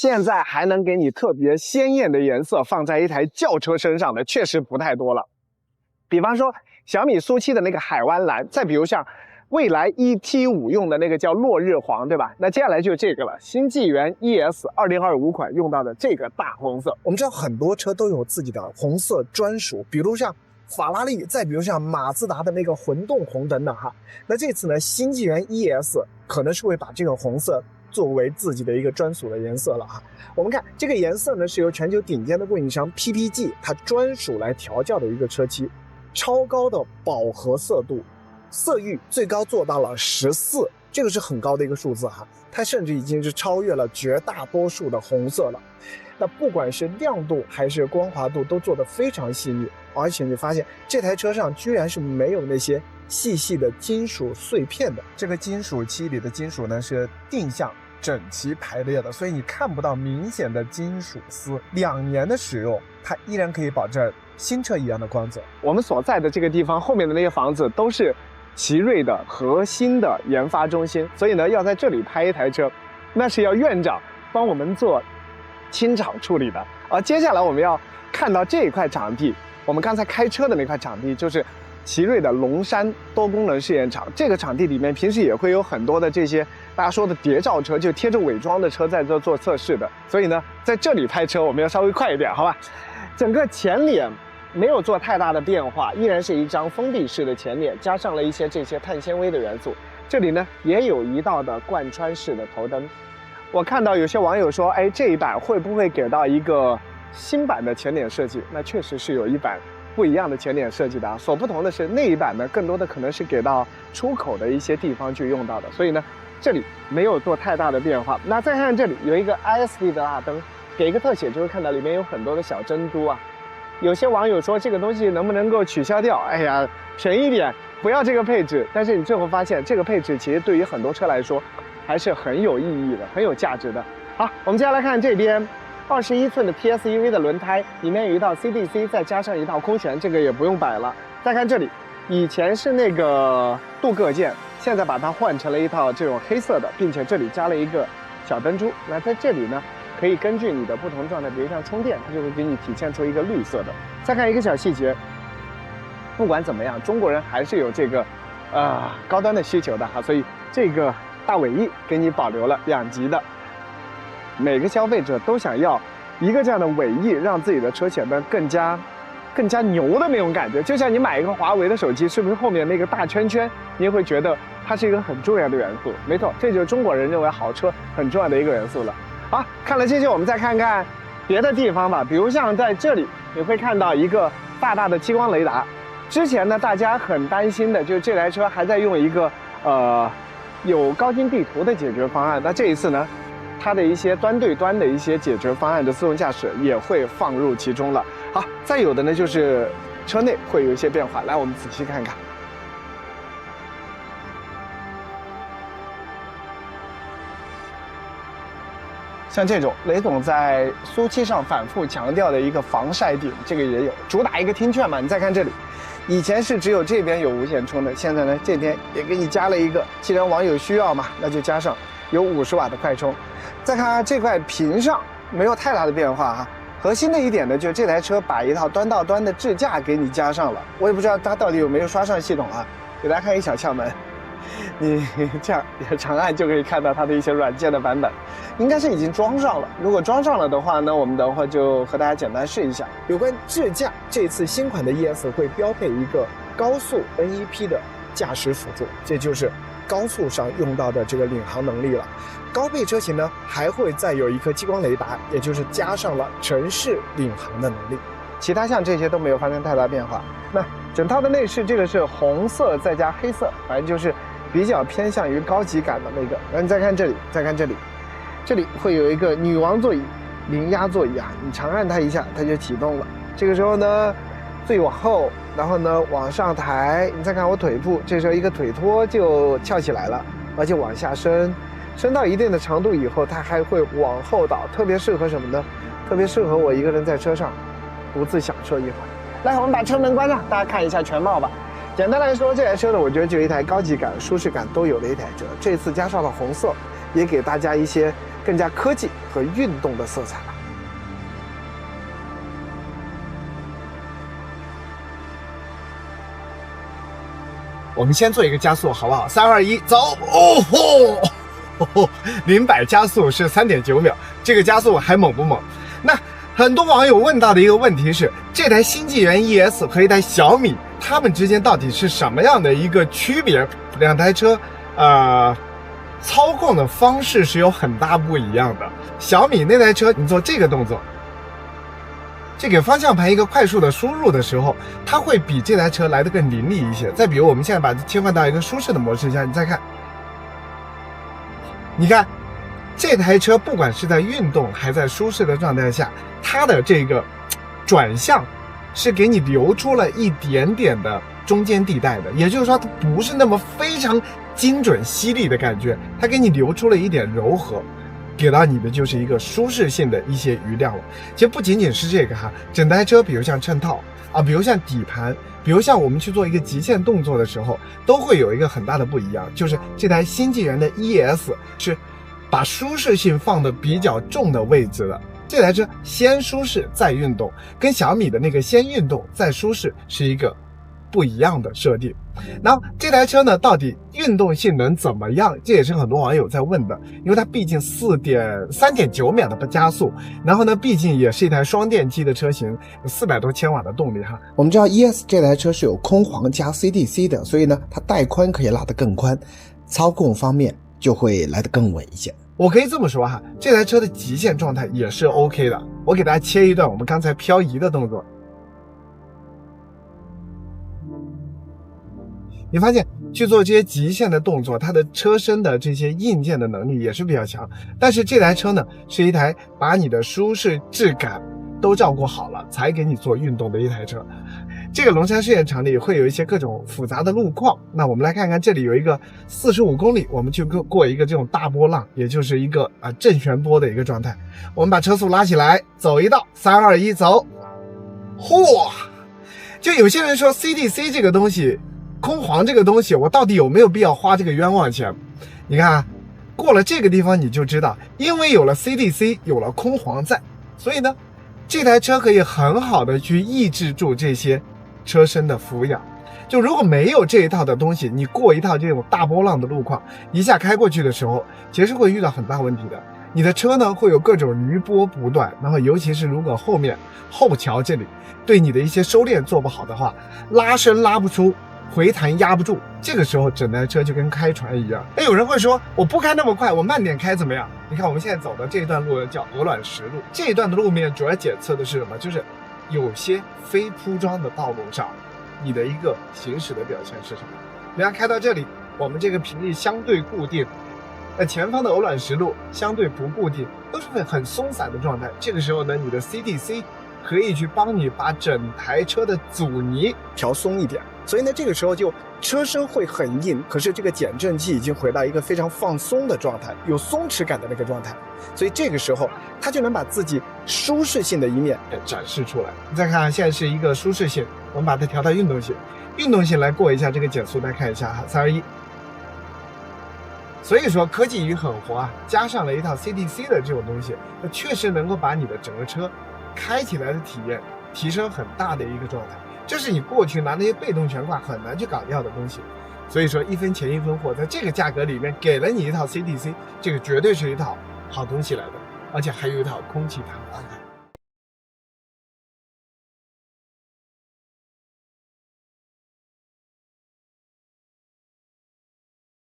现在还能给你特别鲜艳的颜色放在一台轿车身上的，确实不太多了。比方说小米苏7的那个海湾蓝，再比如像蔚来 ET5 用的那个叫落日黄，对吧？那接下来就是这个了，新纪元 ES 2025款用到的这个大红色。我们知道很多车都有自己的红色专属，比如像法拉利，再比如像马自达的那个混动红等等哈。那这次呢，新纪元 ES 可能是会把这个红色作为自己的一个专属的颜色了哈。我们看这个颜色呢，是由全球顶尖的供应商 PPG 它专属来调教的一个车漆，超高的饱和色度，色域最高做到了14，这个是很高的一个数字哈，它甚至已经是超越了绝大多数的红色了。那不管是亮度还是光滑度都做得非常细腻，而且你发现这台车上居然是没有那些细细的金属碎片的，这个金属漆里的金属呢是定向整齐排列的，所以你看不到明显的金属丝。2年的使用，它依然可以保证新车一样的光泽。我们所在的这个地方后面的那些房子都是奇瑞的核心的研发中心，所以呢，要在这里拍一台车，那是要院长帮我们做清场处理的。而接下来我们要看到这一块场地，我们刚才开车的那块场地就是奇瑞的龙山多功能试验场。这个场地里面平时也会有很多的这些大家说的谍照车，就贴着伪装的车在这做测试的。所以呢，在这里拍车我们要稍微快一点，好吧？整个前脸没有做太大的变化，依然是一张封闭式的前脸，加上了一些这些碳纤维的元素。这里呢也有一道的贯穿式的头灯。我看到有些网友说，哎，这一版会不会给到一个新版的前脸设计？那确实是有一版不一样的前脸设计的啊。所不同的是，那一版呢更多的可能是给到出口的一些地方去用到的，所以呢这里没有做太大的变化。那再看这里有一个 ISD 的大灯，给一个特写就会看到里面有很多的小珍珠啊。有些网友说这个东西能不能够取消掉？哎呀，便宜点，不要这个配置。但是你最后发现，这个配置其实对于很多车来说还是很有意义的，很有价值的。好，我们接下来看这边，21寸的 PSEV 的轮胎，里面有一道 CDC， 再加上一道空悬，这个也不用摆了。再看这里，以前是那个镀铬件，现在把它换成了一套这种黑色的，并且这里加了一个小灯珠。那在这里呢，可以根据你的不同状态，比如像充电，它就会给你体现出一个绿色的。再看一个小细节，不管怎么样，中国人还是有这个高端的需求的哈，所以这个大尾翼给你保留了2级的。每个消费者都想要一个这样的尾翼，让自己的车显得更加牛的那种感觉。就像你买一个华为的手机，是不是后面那个大圈圈，你也会觉得它是一个很重要的元素？没错，这就是中国人认为好车很重要的一个元素了。好，看了这些，我们再看看别的地方吧。比如像在这里，你会看到一个大大的激光雷达。之前呢，大家很担心的就是这台车还在用一个有高精地图的解决方案。那这一次呢，它的一些端对端的一些解决方案的自动驾驶也会放入其中了。好，再有的呢就是车内会有一些变化，来我们仔细看看。像这种雷总在苏7上反复强调的一个防晒顶，这个也有，主打一个听劝嘛。你再看这里，以前是只有这边有无线充的，现在呢这边也给你加了一个，既然网友需要嘛，那就加上有50瓦的快充。再看看这块屏上没有太大的变化啊。核心的一点呢，就是这台车把一套端到端的智驾给你加上了，我也不知道它到底有没有刷上系统啊。给大家看一小窍门，你这样长按就可以看到它的一些软件的版本，应该是已经装上了。如果装上了的话呢，我们等会就和大家简单试一下。有关智驾，这次新款的 ES 会标配一个高速 NEP 的驾驶辅助，这就是高速上用到的这个领航能力了。高配车型呢，还会再有一颗激光雷达，也就是加上了城市领航的能力。其他像这些都没有发生太大变化。那整套的内饰，这个是红色再加黑色，反正就是比较偏向于高级感的那个。然后你再看这里，再看这里，这里会有一个女王座椅、零压座椅啊，你长按它一下，它就启动了。这个时候呢，最往后，然后呢往上抬，你再看我腿部，这时候一个腿托就翘起来了，而且往下伸，伸到一定的长度以后，它还会往后倒，特别适合什么呢？特别适合我一个人在车上独自享受一会儿。来，我们把车门关上，大家看一下全貌吧。简单来说，这台车呢，我觉得就一台高级感、舒适感都有的一台车。这次加上了红色，也给大家一些更加科技和运动的色彩了。我们先做一个加速，好不好？3、2、1，走！哦吼，0-100加速是3.9秒，这个加速还猛不猛？那很多网友问到的一个问题是，这台新纪元 ES 和一台小米，它们之间到底是什么样的一个区别？两台车，操控的方式是有很大不一样的。小米那台车，你做这个动作。这给方向盘一个快速的输入的时候，它会比这台车来得更凌厉一些。再比如我们现在把它切换到一个舒适的模式下，你再看，你看这台车不管是在运动还在舒适的状态下，它的这个转向是给你留出了一点点的中间地带的，也就是说它不是那么非常精准犀利的感觉，它给你留出了一点柔和。给到你的就是一个舒适性的一些余量了。其实不仅仅是这个哈，整台车比如像衬套啊，比如像底盘，比如像我们去做一个极限动作的时候，都会有一个很大的不一样，就是这台新纪元的 ES 是把舒适性放的比较重的位置的。这台车先舒适再运动，跟小米的那个先运动再舒适是一个不一样的设定。然后这台车呢，到底运动性能怎么样？这也是很多网友在问的，因为它毕竟3.9秒的加速，然后呢，毕竟也是一台双电机的车型，有400多千瓦的动力哈。我们知道 ES 这台车是有空簧加 CDC 的，所以呢，它带宽可以拉得更宽，操控方面就会来得更稳一些。我可以这么说哈，这台车的极限状态也是 OK 的。我给大家切一段我们刚才漂移的动作。你发现去做这些极限的动作，它的车身的这些硬件的能力也是比较强。但是这台车呢，是一台把你的舒适质感都照顾好了才给你做运动的一台车。这个龙山试验场里会有一些各种复杂的路况，那我们来看看，这里有一个45公里，我们去过一个这种大波浪，也就是一个正旋波的一个状态。我们把车速拉起来，走一道，3、2、1，走。嚯！就有些人说 CDC 这个东西，空簧这个东西，我到底有没有必要花这个冤枉钱？你看啊，过了这个地方你就知道，因为有了 CDC， 有了空簧在，所以呢，这台车可以很好的去抑制住这些车身的俯仰。就如果没有这一套的东西，你过一套这种大波浪的路况，一下开过去的时候，其实会遇到很大问题的。你的车呢会有各种余波不断，然后尤其是如果后面后桥这里对你的一些收敛做不好的话，拉伸拉不出，回弹压不住，这个时候整台车就跟开船一样。有人会说，我不开那么快，我慢点开怎么样？你看我们现在走的这一段路叫鹅卵石路，这一段的路面主要检测的是什么？就是有些非铺装的道路上，你的一个行驶的表现是什么？你看开到这里，我们这个频率相对固定，前方的鹅卵石路相对不固定，都是很松散的状态。这个时候呢，你的 CDC 可以去帮你把整台车的阻尼调松一点，所以呢，这个时候就车身会很硬，可是这个减震器已经回到一个非常放松的状态，有松弛感的那个状态，所以这个时候它就能把自己舒适性的一面展示出来。你再看，现在是一个舒适性，我们把它调到运动性，运动性来过一下这个减速，来看一下哈，3、2、1。所以说科技与狠活啊，加上了一套 CDC 的这种东西，那确实能够把你的整个车开起来的体验提升很大的一个状态，这是你过去拿那些被动悬挂很难去搞掉的东西。所以说一分钱一分货，在这个价格里面给了你一套 CDC， 这个绝对是一套好东西来的，而且还有一套空气弹簧。